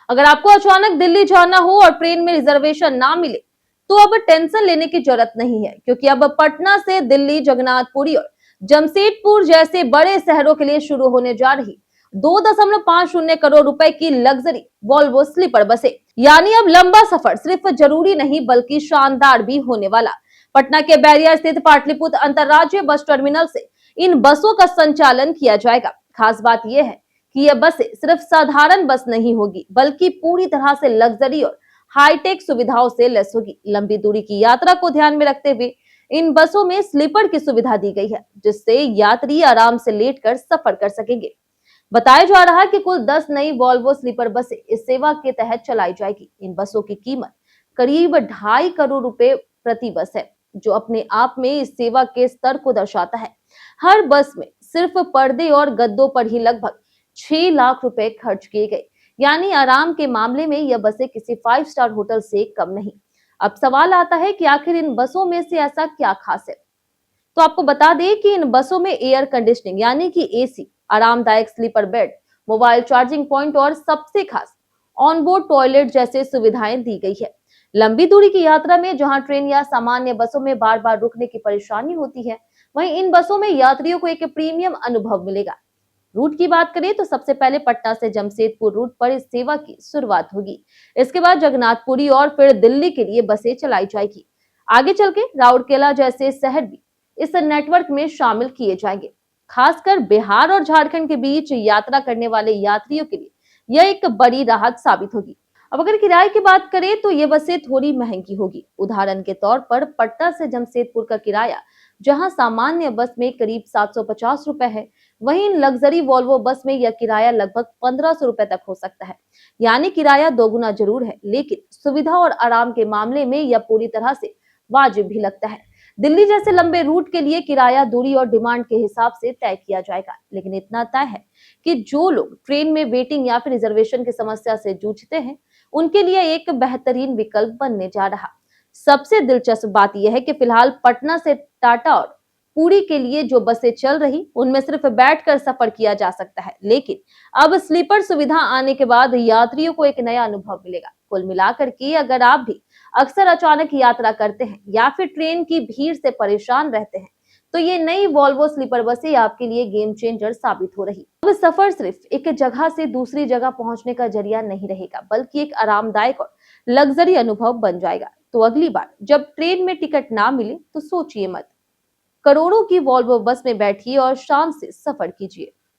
अगर आपको अचानक दिल्ली जाना हो और ट्रेन में रिजर्वेशन ना मिले तो अब टेंशन लेने की जरूरत नहीं है, क्योंकि अब पटना से दिल्ली, जगन्नाथपुरी और जमशेदपुर जैसे बड़े शहरों के लिए शुरू होने जा रही 2.50 करोड़ रुपए की लग्जरी वॉल्वो स्लीपर बसें। यानी अब लंबा सफर सिर्फ जरूरी नहीं बल्कि शानदार भी होने वाला। पटना के बैरिया स्थित पाटलिपुत्र अंतरराज्यीय बस टर्मिनल से इन बसों का संचालन किया जाएगा। खास बात यह है कि यह बसें सिर्फ साधारण बस नहीं होगी बल्कि पूरी तरह से लग्जरी और हाईटेक सुविधाओं से लैस होगी। लंबी दूरी की यात्रा को ध्यान में रखते हुए इन बसों में स्लीपर की सुविधा दी गई है, जिससे यात्री आराम से लेटकर सफर कर सकेंगे। बताया जा रहा है कि कुल 10 नई वॉल्वो स्लीपर बसें इस सेवा के तहत चलाई जाएगी। इन बसों की कीमत करीब 2.5 करोड़ रुपए प्रति बस है, जो अपने आप में इस सेवा के स्तर को दर्शाता है। हर बस में सिर्फ पर्दे और गद्दों पर ही लगभग 6 लाख रुपए खर्च किए गए। यानी आराम के मामले में यह बसें किसी 5 स्टार होटल से कम नहीं। अब सवाल आता है कि आखिर इन बसों में से ऐसा क्या खास है। तो आपको बता दें कि इन बसों में एयर कंडीशनिंग यानी कि एसी, आरामदायक sleeper bed, mobile charging point और सबसे खास ऑनबोर्ड टॉयलेट जैसे सुविधाएं दी गई है। लंबी दूरी की यात्रा में जहां ट्रेन या सामान्य बसों में बार बार रुकने की परेशानी होती है, वहीं इन बसों में यात्रियों को एक प्रीमियम अनुभव मिलेगा। रूट की बात करें तो सबसे पहले पटना से जमशेदपुर रूट पर इस सेवा की शुरुआत होगी। इसके बाद जगन्नाथपुरी और फिर दिल्ली के लिए बसें चलाई जाएगी। आगे चल के राउरकेला जैसे शहर भी इस नेटवर्क में शामिल किए जाएंगे। खासकर बिहार और झारखंड के बीच यात्रा करने वाले यात्रियों के लिए यह एक बड़ी राहत साबित होगी। अब अगर किराए की बात करें तो ये बसें थोड़ी महंगी होगी। उदाहरण के तौर पर पटना से जमशेदपुर का किराया जहां सामान्य बस में करीब 750 रुपए है, वहीं इन लग्जरी वॉल्वो बस में यह किराया लगभग 1500 रुपए तक हो सकता है। यानी किराया दोगुना जरूर है, लेकिन सुविधा और आराम के मामले में यह पूरी तरह से वाजिब भी लगता है। दिल्ली जैसे लंबे रूट के लिए किराया दूरी और डिमांड के हिसाब से तय किया जाएगा, लेकिन इतना तय है कि जो लोग ट्रेन में वेटिंग या फिर रिजर्वेशन की समस्या से जूझते हैं, उनके लिए एक बेहतरीन विकल्प बनने जा रहा। सबसे दिलचस्प बात यह है कि फिलहाल पटना से टाटा और पुरी के लिए जो बसें चल रही उनमें सिर्फ बैठकर सफर किया जा सकता है, लेकिन अब स्लीपर सुविधा आने के बाद यात्रियों को एक नया अनुभव मिलेगा। कुल मिलाकर के अगर आप भी अक्सर अचानक यात्रा करते हैं या फिर ट्रेन की भीड़ से परेशान रहते हैं, तो ये नई वॉल्वो स्लीपर बसें आपके लिए गेम चेंजर साबित हो रही। अब सफर सिर्फ एक जगह से दूसरी जगह पहुंचने का जरिया नहीं रहेगा, बल्कि एक आरामदायक और लग्जरी अनुभव बन जाएगा। तो अगली बार जब ट्रेन में टिकट ना मिले तो सोचिए मत, करोड़ों की वॉल्वो बस में बैठिए और शान से सफर कीजिए।